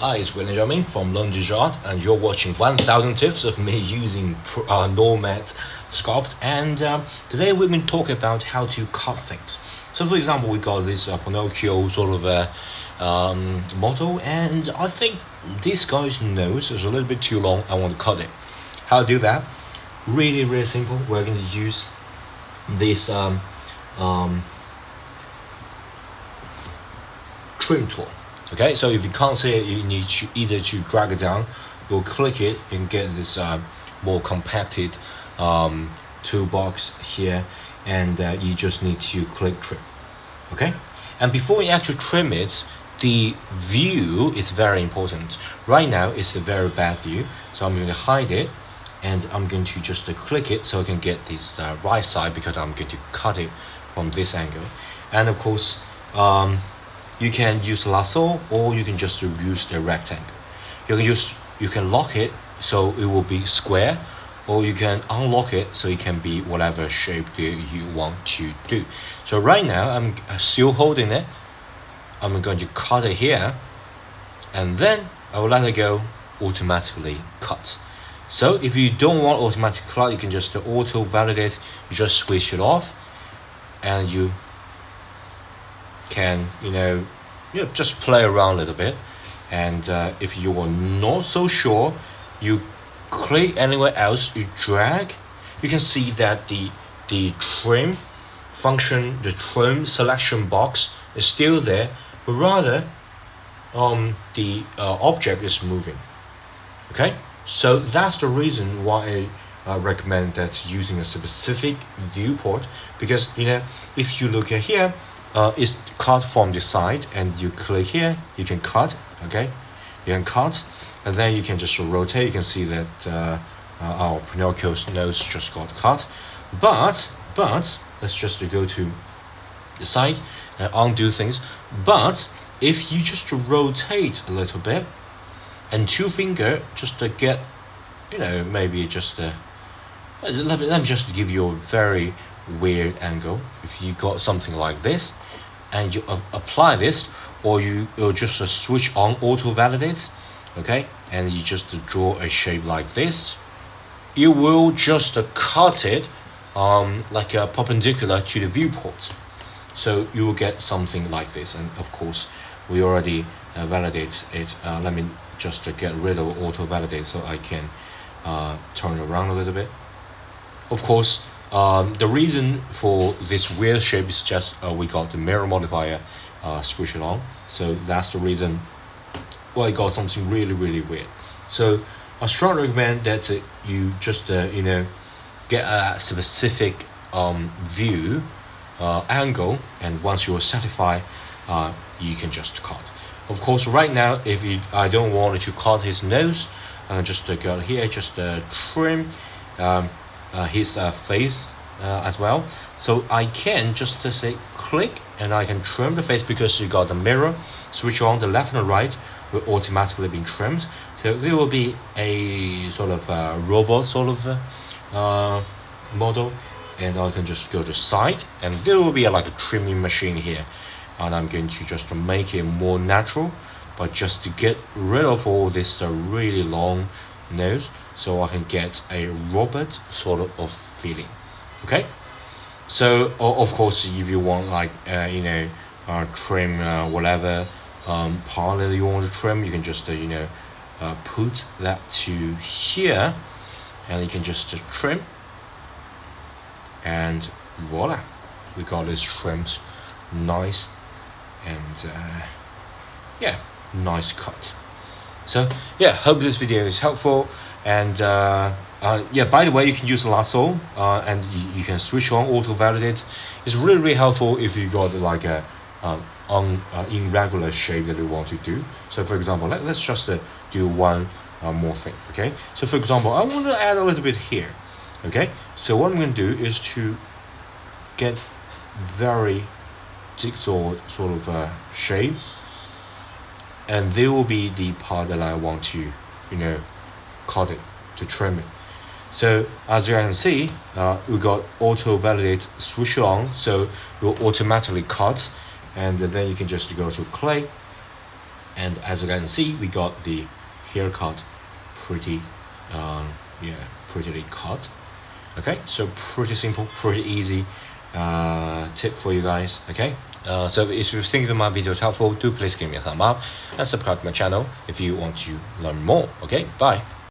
Hi, it's William Jamming from London Art, and you're watching 1000 tips of me using Nomad Sculpt. And today we're going to talk about how to cut things. So, for example, we got this Pinocchio sort of model, and I think this guy's nose is a little bit too long. I want to cut it. How to do that? Really simple. We're going to use this trim tool. Okay, so if you can't see it, you need to either to drag it down or click it and get this more compacted toolbox here, and you just need to click trim. Okay, and before you actually trim it, the view is very important. Right now it's a very bad view, so I'm going to hide it, and I'm going to just click it so I can get this right side, because I'm going to cut it from this angle. And of course you can use lasso, or you can just use the rectangle. You can lock it so it will be square, or you can unlock it so it can be whatever shape you want to do. So right now I'm still holding it. I'm going to cut it here, and then I will let it go, automatically cut. So if you don't want automatic cut, you can just auto validate. You just switch it off, and you can just play around a little bit. And if you are not so sure, you click anywhere else, you drag. You can see that the trim function, the trim selection box is still there, but rather the object is moving. Okay, so that's the reason why I recommend that using a specific viewport, because if you look at here, it's cut from the side, and you click here, you can cut. Okay, you can cut, and then you can just rotate. You can see that our Pinocchio's nose just got cut. But let's just go to the side and undo things. But if you just rotate a little bit, and two finger just to get, maybe just let me just give you a very weird angle. If you got something like this, and you apply this, or you'll just switch on auto validate, okay, and you just draw a shape like this, you will just cut it like a perpendicular to the viewport. So you will get something like this. And of course we already validate it. Let me just get rid of auto validate so I can turn around a little bit. Of course, the reason for this weird shape is just we got the mirror modifier switched on. So that's the reason why I got something really weird. So I strongly recommend that you just get a specific view angle, and once you're satisfied, you can just cut. Of course, right now, if I don't want to cut his nose, just go here, just trim his face as well. So I can just say click, and I can trim the face, because you got the mirror switch on. The left and the right will automatically be trimmed. So there will be a sort of robot sort of model, and I can just go to side, and there will be like a trimming machine here, and I'm going to just make it more natural, but just to get rid of all this really long nose, so I can get a robot sort of feeling. Okay, so of course, if you want like trim whatever part that you want to trim, you can just put that to here, and you can just trim, and voila, we got this trimmed nice, and nice cut. So hope this video is helpful. And by the way, you can use lasso, and you can switch on auto validate. It's really helpful if you got like a irregular shape that you want to do. So for example, let's just do one more thing. Okay, so for example, I want to add a little bit here. Okay, so what I'm going to do is to get very jigsaw sort of shape, and there will be the part that I want to cut it, to trim it. So as you can see, we got auto validate switch on, so it will automatically cut, and then you can just go to click, And as you can see, we got the haircut pretty prettily cut. Okay, so pretty simple, pretty easy tip for you guys. Okay, so if you think that my video is helpful, do please give me a thumb up and subscribe to my channel if you want to learn more. Okay, bye.